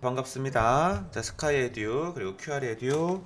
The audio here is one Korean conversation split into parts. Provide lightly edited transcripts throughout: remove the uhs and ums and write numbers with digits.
반갑습니다. 자, 스카이 에듀 그리고 QR 에듀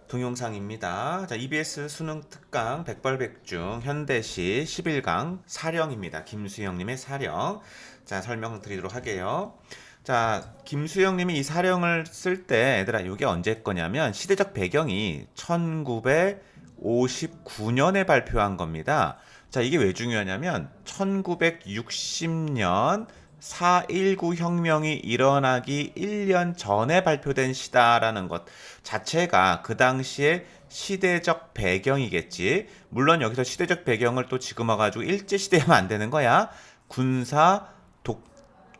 동영상입니다. 자, EBS 수능 특강 백발백중 현대시 11강 사령입니다. 김수영님의 사령. 자, 설명드리도록 할게요. 자, 김수영님이 이 사령을 쓸 때 얘들아 이게 언제 거냐면 시대적 배경이 1959년에 발표한 겁니다. 자, 이게 왜 중요하냐면 1960년 4.19 혁명이 일어나기 1년 전에 발표된 시다라는 것 자체가 그 당시에 시대적 배경이겠지. 물론 여기서 시대적 배경을 또 지금 와가지고 일제시대 하면 안 되는 거야. 군사 독,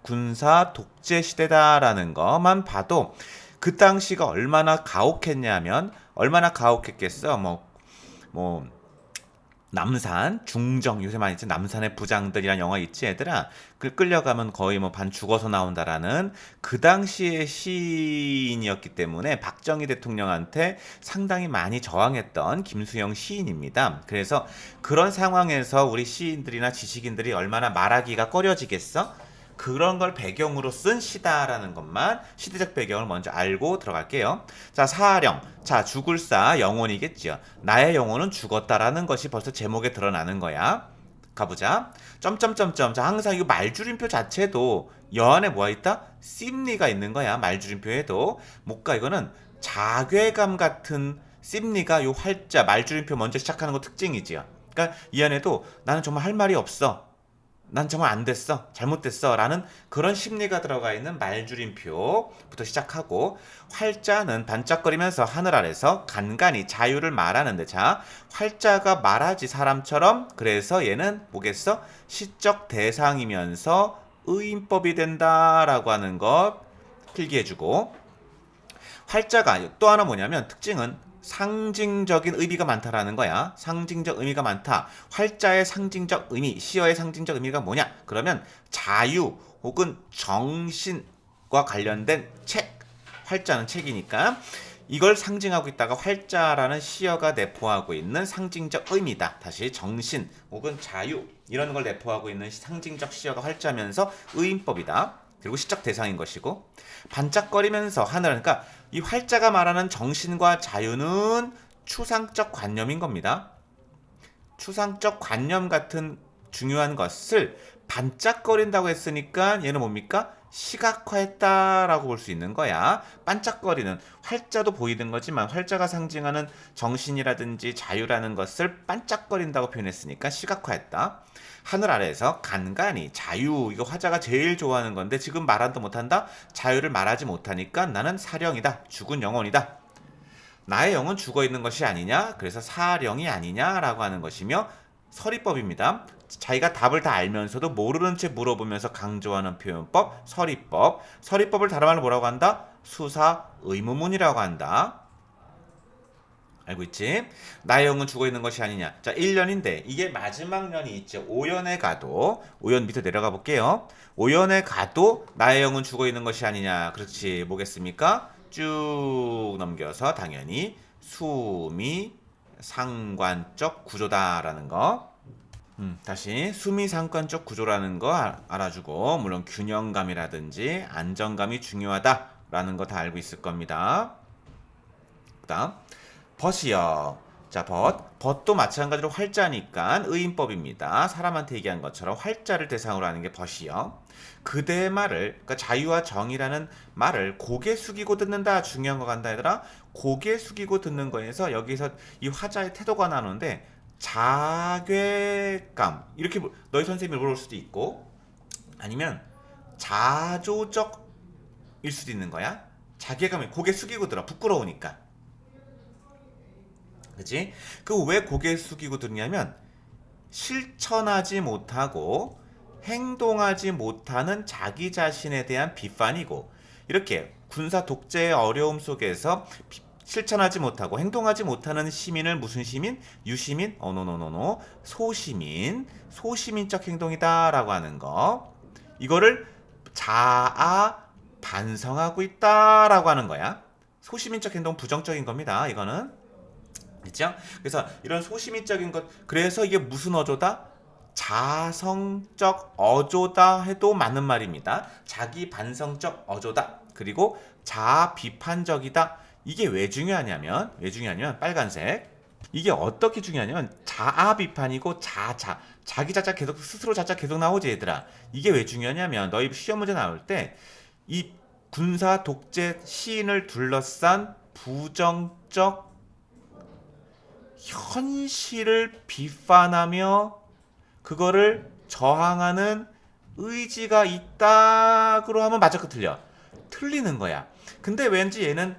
군사 독재 시대다라는 것만 봐도 그 당시가 얼마나 가혹했냐면 얼마나 가혹했겠어. 뭐, 남산, 중정, 요새 많이 있지, 남산의 부장들이란 영화 있지, 얘들아? 그 끌려가면 거의 뭐 반 죽어서 나온다라는 그 당시의 시인이었기 때문에 박정희 대통령한테 상당히 많이 저항했던 김수영 시인입니다. 그래서 그런 상황에서 우리 시인들이나 지식인들이 얼마나 말하기가 꺼려지겠어? 그런 걸 배경으로 쓴 시다라는 것만 시대적 배경을 먼저 알고 들어갈게요. 자, 사령. 자, 죽을 사 영혼이겠죠. 나의 영혼은 죽었다라는 것이 벌써 제목에 드러나는 거야. 가보자. 점점점점. 자, 항상 이 말줄임표 자체도 여 안에 뭐가 있다? 심리가 있는 거야. 말줄임표에도. 뭔가 이거는 자괴감 같은 심리가 요 활자 말줄임표 먼저 시작하는 거 특징이지요. 그러니까 이 안에도 나는 정말 할 말이 없어. 난 정말 안 됐어. 잘못됐어. 라는 그런 심리가 들어가 있는 말줄임표부터 시작하고 활자는 반짝거리면서 하늘 아래서 간간히 자유를 말하는데 자, 활자가 말하지 사람처럼 그래서 얘는 뭐겠어? 시적 대상이면서 의인법이 된다라고 하는 것 필기해주고 활자가 또 하나 뭐냐면 특징은 상징적인 의미가 많다라는 거야. 상징적 의미가 많다. 활자의 상징적 의미, 시어의 상징적 의미가 뭐냐? 그러면 자유 혹은 정신과 관련된 책. 활자는 책이니까 이걸 상징하고 있다가 활자라는 시어가 내포하고 있는 상징적 의미다. 다시 정신 혹은 자유 이런 걸 내포하고 있는 상징적 시어가 활자면서 의인법이다. 그리고 시적 대상인 것이고 반짝거리면서 하늘 그러니까 이 활자가 말하는 정신과 자유는 추상적 관념인 겁니다. 추상적 관념 같은 중요한 것을 반짝거린다고 했으니까 얘는 뭡니까? 시각화했다라고 볼 수 있는 거야. 반짝거리는 활자도 보이는 거지만 활자가 상징하는 정신이라든지 자유라는 것을 반짝거린다고 표현했으니까 시각화했다. 하늘 아래에서 간간히 자유 이거 화자가 제일 좋아하는 건데 지금 말한다 못한다? 자유를 말하지 못하니까 나는 사령이다. 죽은 영혼이다. 나의 영은 죽어 있는 것이 아니냐? 그래서 사령이 아니냐라고 하는 것이며 서리법입니다. 자기가 답을 다 알면서도 모르는 채 물어보면서 강조하는 표현법 서리법. 서리법을 다른 말로 뭐라고 한다? 수사 의무문이라고 한다. 알고 있지? 나의 영은 죽어 있는 것이 아니냐. 자, 1년인데 이게 마지막 년이 있죠. 5년에 가도 5년 밑에 내려가 볼게요. 5년에 가도 나의 영은 죽어 있는 것이 아니냐. 그렇지. 뭐겠습니까? 쭉 넘겨서 당연히 수미 상관적 구조다라는 거. 다시 수미 상관적 구조라는 거 알아주고 물론 균형감이라든지 안정감이 중요하다라는 거 다 알고 있을 겁니다. 그다음 벗이요. 자, 벗도 마찬가지로 활자니까 의인법입니다. 사람한테 얘기한 것처럼 활자를 대상으로 하는 게 벗이요. 그대의 말을, 그러니까 자유와 정의라는 말을 고개 숙이고 듣는다. 중요한 거 간다 얘들아. 고개 숙이고 듣는 거에서 여기서 이 화자의 태도가 나오는데 자괴감 이렇게 너희 선생님이 물어볼 수도 있고 아니면 자조적일 수도 있는 거야. 자괴감이 고개 숙이고 들어 부끄러우니까. 그치? 그 왜 고개 숙이고 듣냐면 실천하지 못하고 행동하지 못하는 자기 자신에 대한 비판이고 이렇게 군사 독재의 어려움 속에서 실천하지 못하고 행동하지 못하는 시민을 무슨 시민? 유시민? 노노노노 소시민 소시민적 행동이다라고 하는 거 이거를 자아 반성하고 있다라고 하는 거야. 소시민적 행동 부정적인 겁니다. 이거는 그렇죠? 그래서 이런 소시민적인 것 그래서 이게 무슨 어조다? 자성적 어조다 해도 맞는 말입니다. 자기 반성적 어조다. 그리고 자아 비판적이다. 이게 왜 중요하냐면 빨간색. 이게 어떻게 중요하냐면 자아 비판이고 자기 자자 계속 스스로 자자 계속 나오지 얘들아. 이게 왜 중요하냐면 너희 시험 문제 나올 때 이 군사 독재 시인을 둘러싼 부정적 현실을 비판하며 그거를 저항하는 의지가 있다고 하면 맞아 그 틀려. 틀리는 거야. 근데 왠지 얘는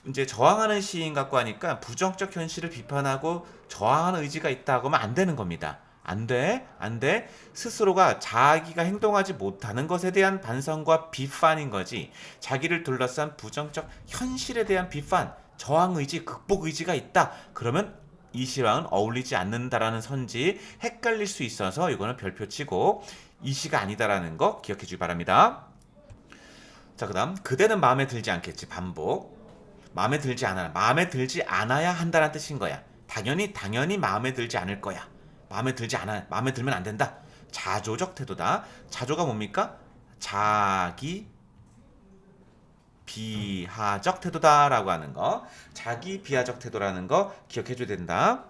이제 저항하는 시인 같고 하니까 부정적 현실을 비판하고 저항하는 의지가 있다고 하면 안 되는 겁니다. 안 돼, 안 돼. 스스로가 자기가 행동하지 못하는 것에 대한 반성과 비판인 거지. 자기를 둘러싼 부정적 현실에 대한 비판, 저항 의지, 극복 의지가 있다. 그러면 이 시랑은 어울리지 않는다라는 선지 헷갈릴 수 있어서 이거는 별표 치고 이 시가 아니다라는 거 기억해 주기 바랍니다. 자, 그다음 그대는 마음에 들지 않겠지. 반복. 마음에 들지 않아. 마음에 들지 않아야 한다는 뜻인 거야. 당연히 마음에 들지 않을 거야. 마음에 들지 않아. 마음에 들면 안 된다. 자조적 태도다. 자조가 뭡니까? 자기 비하적 태도다라고 하는 거. 자기 비하적 태도라는 거 기억해 줘야 된다.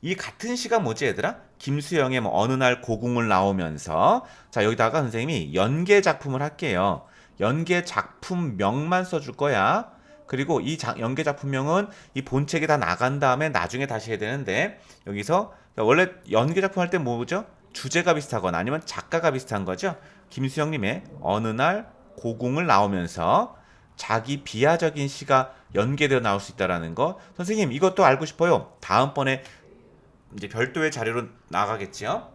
이 같은 시가 뭐지 얘들아? 김수영의 뭐 어느 날 고궁을 나오면서 자 여기다가 선생님이 연계 작품을 할게요. 연계 작품명만 써줄 거야. 그리고 이 연계 작품명은 이 본책에 다 나간 다음에 나중에 다시 해야 되는데 여기서 원래 연계 작품 할 때 뭐죠? 주제가 비슷하거나 아니면 작가가 비슷한 거죠. 김수영님의 어느 날 고궁을 나오면서 자기 비하적인 시가 연계되어 나올 수 있다라는 거. 선생님 이것도 알고 싶어요. 다음번에 이제 별도의 자료로 나가겠지요.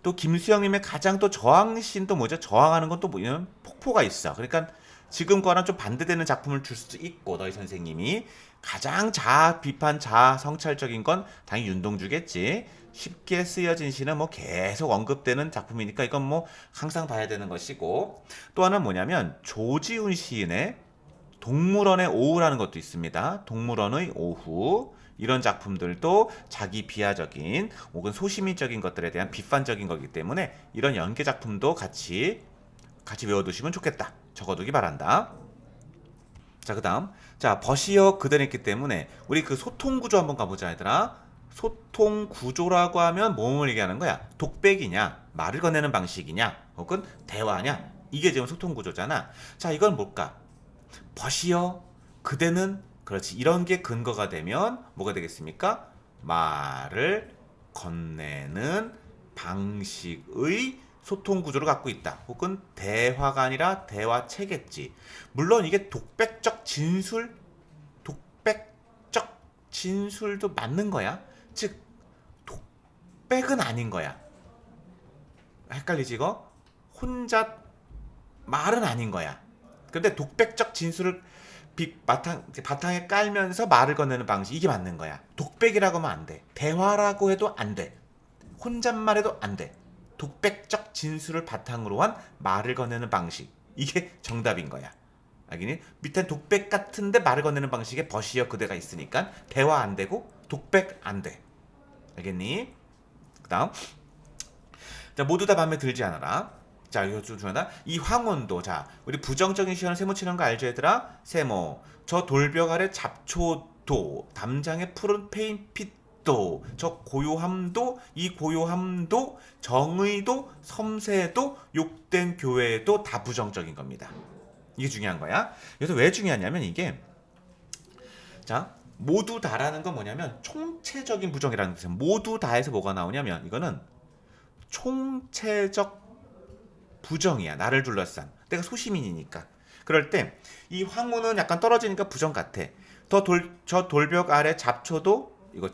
또 김수영님의 가장 또 저항신 또 뭐죠? 저항하는 건 또 뭐냐면 폭포가 있어. 그러니까 지금 거랑 좀 반대되는 작품을 줄 수도 있고 너희 선생님이 가장 자아 비판 자아 성찰적인 건 당연히 윤동주겠지. 쉽게 쓰여진 시는 뭐 계속 언급되는 작품이니까 이건 뭐 항상 봐야 되는 것이고 또 하나는 뭐냐면 조지훈 시인의 동물원의 오후라는 것도 있습니다. 동물원의 오후 이런 작품들도 자기 비하적인 혹은 소시민적인 것들에 대한 비판적인 거기 때문에 이런 연계 작품도 같이 외워두시면 좋겠다. 적어두기 바란다. 자, 그다음 자 버시어 그대는 있기 때문에 우리 그 소통 구조 한번 가보자 얘들아. 소통 구조라고 하면 뭐를 얘기하는 거야? 독백이냐, 말을 건네는 방식이냐, 혹은 대화냐? 이게 지금 소통 구조잖아. 자, 이건 뭘까? 버시어 그대는 그렇지 이런 게 근거가 되면 뭐가 되겠습니까? 말을 건네는 방식의 소통 구조를 갖고 있다. 혹은 대화가 아니라 대화체겠지. 물론 이게 독백적 진술도 맞는 거야. 즉 독백은 아닌 거야. 헷갈리지 이거? 혼자 말은 아닌 거야. 근데 독백적 진술을 바탕에 깔면서 말을 건네는 방식 이게 맞는 거야. 독백이라고 하면 안 돼. 대화라고 해도 안 돼. 혼잣말해도 안 돼. 독백적 진술을 바탕으로 한 말을 건네는 방식 이게 정답인 거야. 알겠니? 밑에 독백 같은데 말을 건네는 방식에 버시어 그대가 있으니까 대화 안 되고 독백 안 돼. 알겠니? 그다음 자 모두 다 마음에 들지 않아라. 자 이거 좀 중요하다. 이 황혼도 자 우리 부정적인 시간을 세모 치는 거 알죠 얘들아? 세모 저 돌벽 아래 잡초도 담장에 푸른 페인핏도 저 고요함도 이 고요함도 정의도 섬세도 욕된 교회도 다 부정적인 겁니다. 이게 중요한 거야. 그래서 왜 중요하냐면 이게 자 모두 다라는 건 뭐냐면 총체적인 부정이라는 뜻이에요. 모두 다에서 뭐가 나오냐면 이거는 총체적 부정이야. 나를 둘러싼. 내가 소시민이니까. 그럴 때 이 황후는 약간 떨어지니까 부정 같아. 저 돌벽 아래 잡초도 이거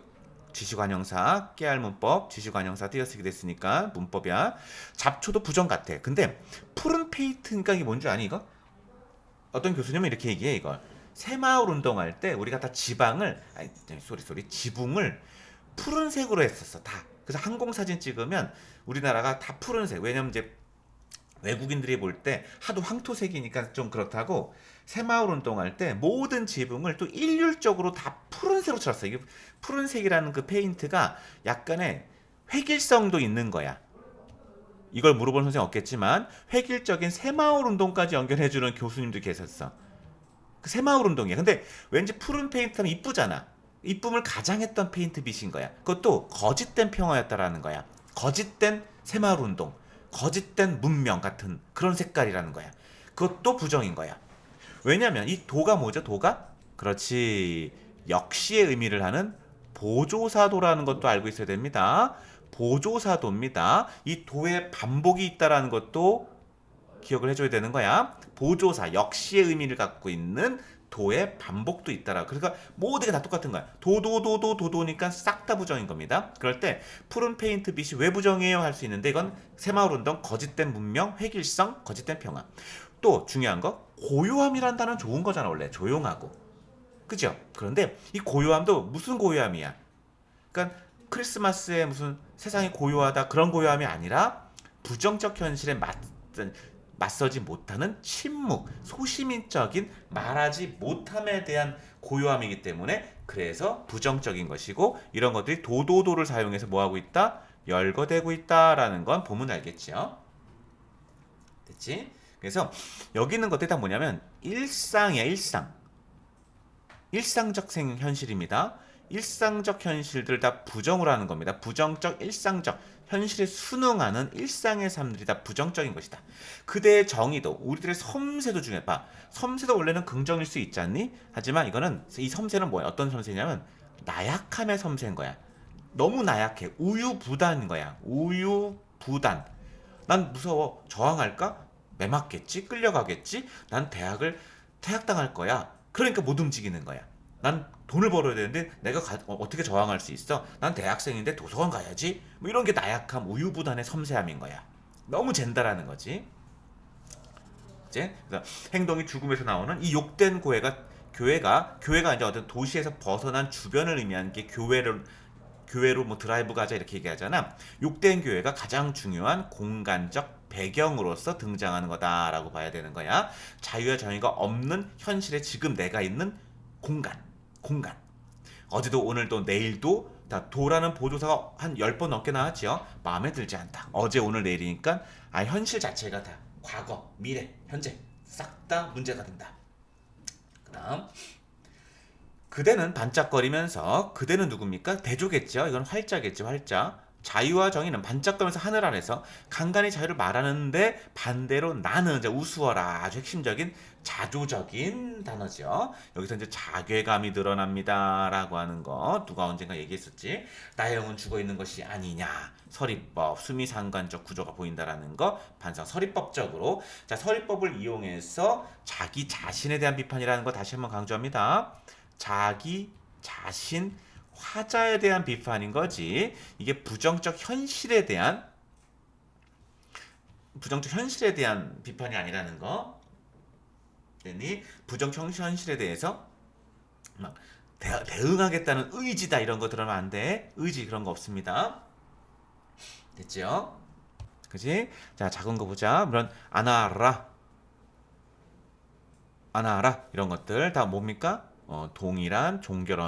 지시관형사 깨알 문법 지시관형사 띄어쓰기 됐으니까 문법이야. 잡초도 부정 같아. 근데 푸른 페이트니까 이게 뭔지 아니 이거? 어떤 교수님은 이렇게 얘기해 이걸. 새마을 운동할 때 우리가 다 지붕을 푸른색으로 했었어 다. 그래서 항공사진 찍으면 우리나라가 다 푸른색. 왜냐면 이제 외국인들이 볼 때 하도 황토색이니까 좀 그렇다고 새마을 운동할 때 모든 지붕을 또 일률적으로 다 푸른색으로 칠했어. 이게 푸른색이라는 그 페인트가 약간의 획일성도 있는 거야. 이걸 물어보는 선생님 없겠지만 획일적인 새마을 운동까지 연결해주는 교수님도 계셨어. 그 새마을 운동이야. 근데 왠지 푸른 페인트하면 이쁘잖아. 이쁨을 가장했던 페인트 빗인 거야. 그것도 거짓된 평화였다라는 거야. 거짓된 새마을 운동, 거짓된 문명 같은 그런 색깔이라는 거야. 그것도 부정인 거야. 왜냐면 이 도가 뭐죠? 도가? 그렇지. 역시의 의미를 하는 보조사도라는 것도 알고 있어야 됩니다. 보조사도입니다. 이 도에 반복이 있다라는 것도 기억을 해줘야 되는 거야. 보조사, 역시의 의미를 갖고 있는 도의 반복도 있다라. 그러니까 모두가 다 똑같은 거야. 도도니까 싹 다 부정인 겁니다. 그럴 때 푸른 페인트 빛이 왜 부정이에요? 할 수 있는데 이건 새마을 운동, 거짓된 문명, 획일성, 거짓된 평화. 또 중요한 거 고요함이란 단어는 좋은 거잖아. 원래 조용하고. 그죠? 그런데 이 고요함도 무슨 고요함이야? 그러니까 크리스마스에 무슨 세상이 고요하다 그런 고요함이 아니라 부정적 현실에 맞서지 못하는 침묵, 소시민적인 말하지 못함에 대한 고요함이기 때문에 그래서 부정적인 것이고 이런 것들이 도도도를 사용해서 뭐하고 있다? 열거되고 있다라는 건 보면 알겠죠? 됐지? 그래서 여기 있는 것들이 다 뭐냐면 일상이야, 일상. 일상적 현실입니다. 일상적 현실들 다 부정을 하는 겁니다. 부정적, 일상적, 현실에 순응하는 일상의 삶들이 다 부정적인 것이다. 그대의 정의도, 우리들의 섬세도 중요해. 봐. 섬세도 원래는 긍정일 수 있지 않니? 하지만 이거는, 이 섬세는 뭐야? 어떤 섬세냐면, 나약함의 섬세인 거야. 너무 나약해. 우유부단인 거야. 우유부단. 난 무서워. 저항할까? 매 맞겠지? 끌려가겠지? 난 퇴학당할 거야. 그러니까 못 움직이는 거야. 난 돈을 벌어야 되는데 내가 어떻게 저항할 수 있어? 난 대학생인데 도서관 가야지. 뭐 이런 게 나약함, 우유부단의 섬세함인 거야. 너무 잰다라는 거지. 이제 그래서 행동이 죽음에서 나오는 이 욕된 교회가 이제 어떤 도시에서 벗어난 주변을 의미하는 게 교회로 뭐 드라이브 가자 이렇게 얘기하잖아. 욕된 교회가 가장 중요한 공간적 배경으로서 등장하는 거다라고 봐야 되는 거야. 자유와 정의가 없는 현실에 지금 내가 있는 공간. 어제도 오늘도 내일도 다 도라는 보조사가 한 10번 넘게 나왔지요. 마음에 들지 않다. 어제 오늘 내일이니까 현실 자체가 다 과거, 미래, 현재 싹 다 문제가 된다. 그다음 그대는 반짝거리면서 그대는 누굽니까? 대조겠죠. 이건 활자겠죠. 활자. 자유와 정의는 반짝거리면서 하늘 아래서 간간히 자유를 말하는데 반대로 나는 이제 우스워라 아주 핵심적인 자조적인 단어죠. 여기서 이제 자괴감이 드러납니다라고 하는 거 누가 언젠가 얘기했었지. 나의 영은 죽어 있는 것이 아니냐. 서리법, 수미상관적 구조가 보인다라는 거 반상 서리법적으로 자 서리법을 이용해서 자기 자신에 대한 비판이라는 거 다시 한번 강조합니다. 자기 자신 화자에 대한 비판인 거지. 이게 부정적 현실에 대한 비판이 아니라는 거. 그러니 부정적 현실에 대해서 막 대응하겠다는 의지다 이런 거 들으면 안 돼. 의지 그런 거 없습니다. 됐죠? 그지? 자, 작은 거 보자. 그런 안아라 이런 것들 다 뭡니까? 동일한 종결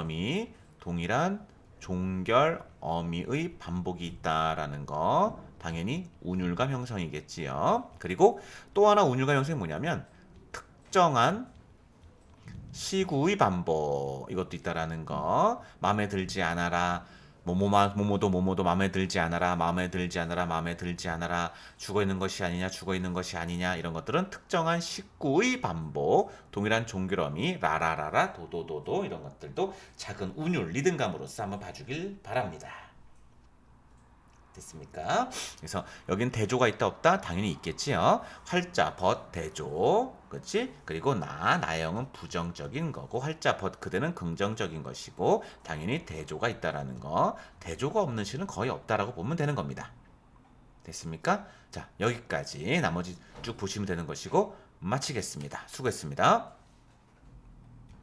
어미의 반복이 있다라는 거 당연히 운율감 형성이겠지요. 그리고 또 하나 운율감 형성이 뭐냐면 특정한 시구의 반복 이것도 있다라는 거. 마음에 들지 않아라. 모모도 마음에 들지 않아라. 죽어 있는 것이 아니냐 이런 것들은 특정한 식구의 반복, 동일한 종결어미 라라라라 도도도도 이런 것들도 작은 운율 리듬감으로서 한번 봐주길 바랍니다. 됐습니까? 그래서 여긴 대조가 있다 없다? 당연히 있겠지요. 활자 벗 대조 그렇지? 그리고 나의 영은 부정적인 거고 활자 벗 그대는 긍정적인 것이고 당연히 대조가 있다라는 거. 대조가 없는 시는 거의 없다라고 보면 되는 겁니다. 됐습니까? 자 여기까지 나머지 쭉 보시면 되는 것이고 마치겠습니다. 수고했습니다.